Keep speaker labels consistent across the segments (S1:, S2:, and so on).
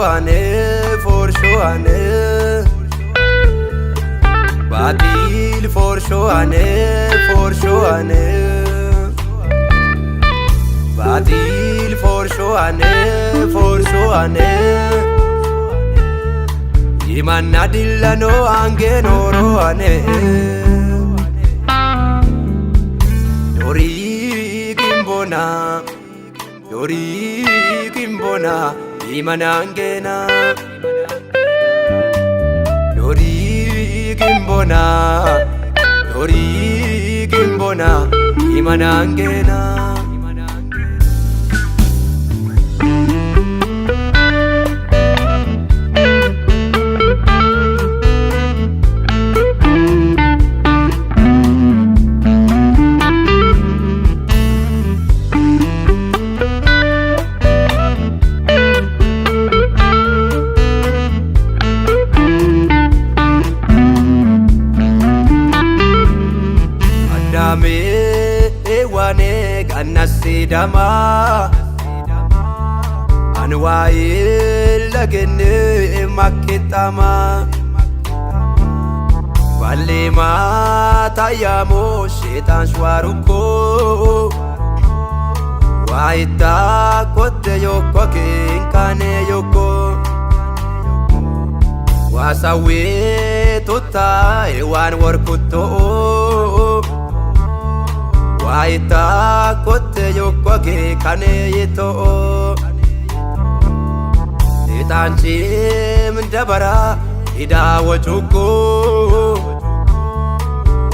S1: for shoane Batil for shoane Batil for shoane Iman adillano angeno roane Dori kimbona Iman angena Dori kimbona Iman angena Dame wane gannasidama Anwaye lagene makitama Valema tayamo shetan shwaruko Waita kote yoko kinkane yoko Wasawe tota ewan warkuto Waita kote yoko kane yito Itanchi mndabara ida wachuko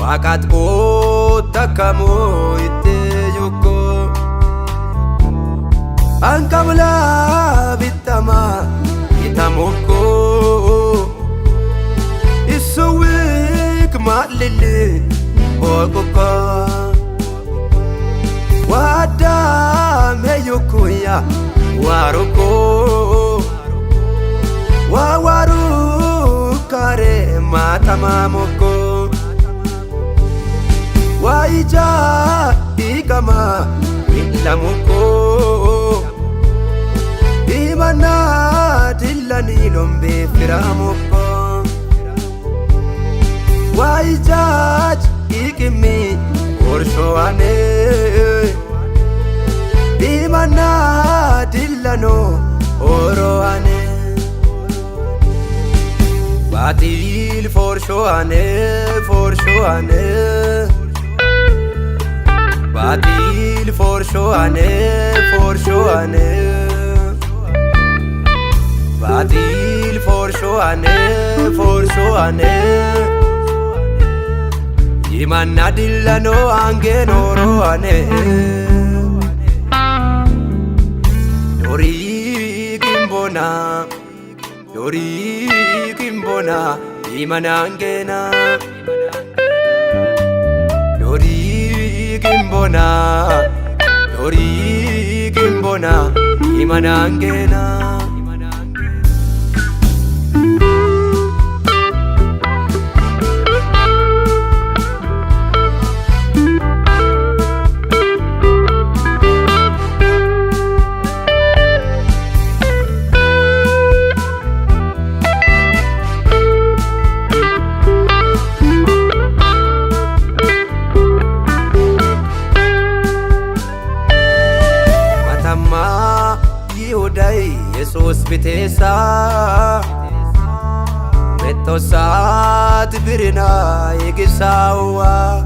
S1: Wakat ko takamo ite yuko Ankamla bitama itamuko Isuwik malili okoko Wada meyukuya waruko Wawaru kare matamamoko Waija ikama ilamuko Imana dillani lombe firamoko Waija ikimi orshoane Imana dillano oroane Batil for shoane Batil for shoane Batil for shoane Iman adillano angeno roane Dori kimbona Iman angena Dori kimbona Iman angena Yesus bitesa Metosat birina igisawa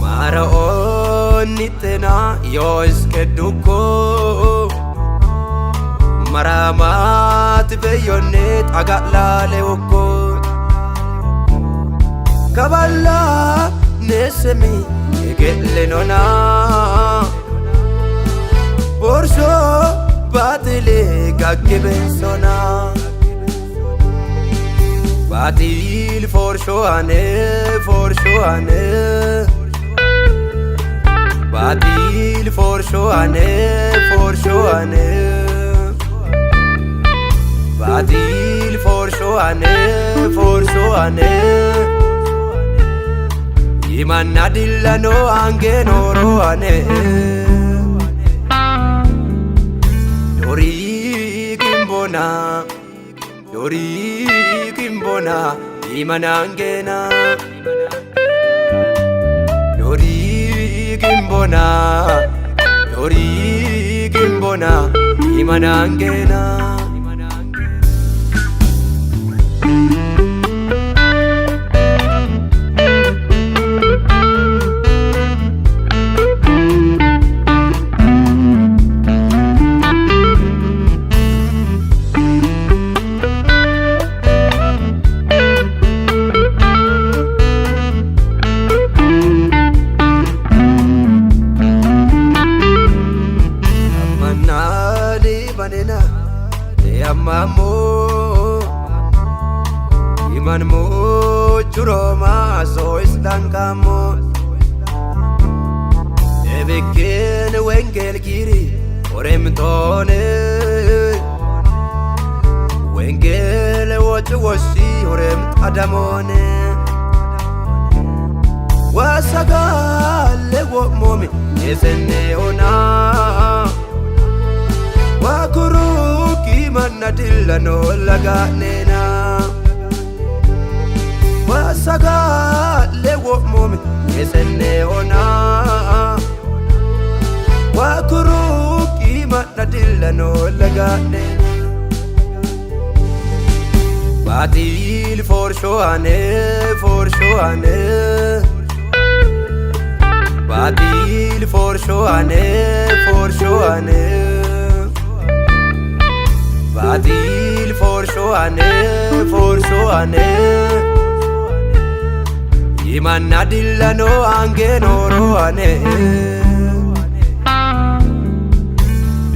S1: Maraon nitena yois keduko Maramat beyonet agatlale uko Kabala nesemi igelenona Borsho batile gaggibensona Batil for shoane Batil for shoane Batil for shoane Iman adillano angeno roane Dori kimbona Dori kimbona Imanangena Dori kimbona Dori kimbona Imanangena Amamo iman mo churoma so istankamo ebeken wengel kiri oremtone wengel wosi orem adamone wasagale wo momi esenne ona wakuru manadilla no laganena wasaga lewo momi yesenne ona wakuru ki manadilla no laganena batil for shoane batil for shoane Batil for shoane Imanadilla no ange noroane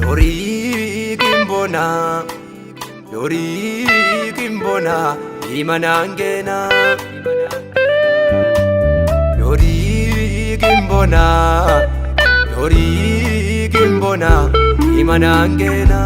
S1: Dori kimbona Imanangena Dori kimbona Imanangena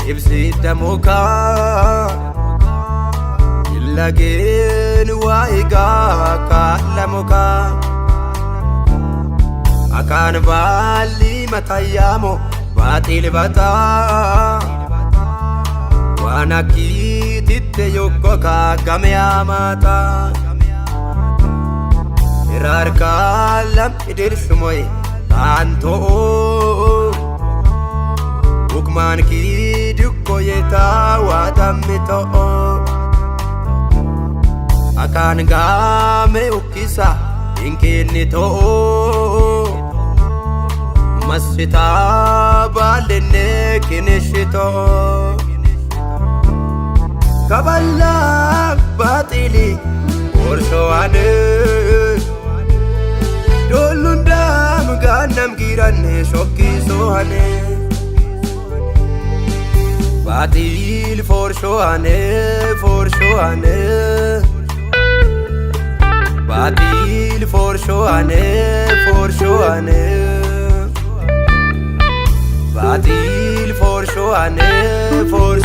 S1: Ibsita muka Illageen waiga kala muka Akan bali matayamo batil bata Wanakititte yukko kagame amata Irar kalam idir sumoy tanto Ukman ki dukko yeta wadamito Akan game ukisa inkinito Masita balene kinishito Kabalak batili Orshoane Dolundam ganam girane shokisohane Batil for shoane Batil for shoane Batil for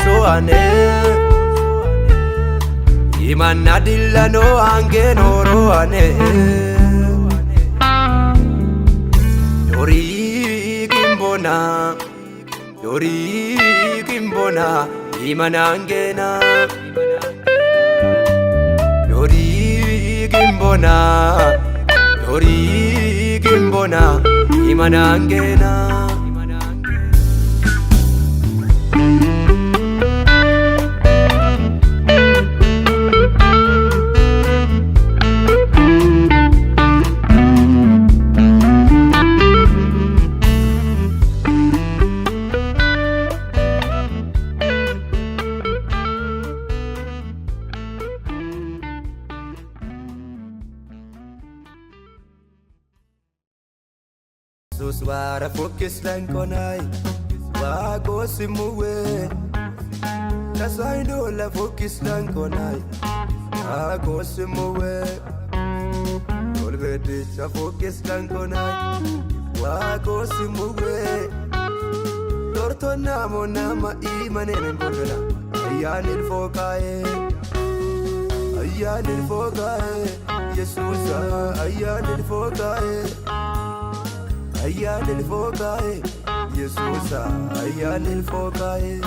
S1: shoane Imanadilla no ange noroane Dori kimbona Imanangena Dori kimbona Imanangena Suara focus lang konay bago simuwe Tasaido la focus lankonai Akosimuwe Olbedi cha focus lankonai Wakosimuwe Tortona monama imanen golbela Ayanil fokae Ayanil fokae Yesusa ayanil fokae Ayanil fokae Yesusa ayanil fokae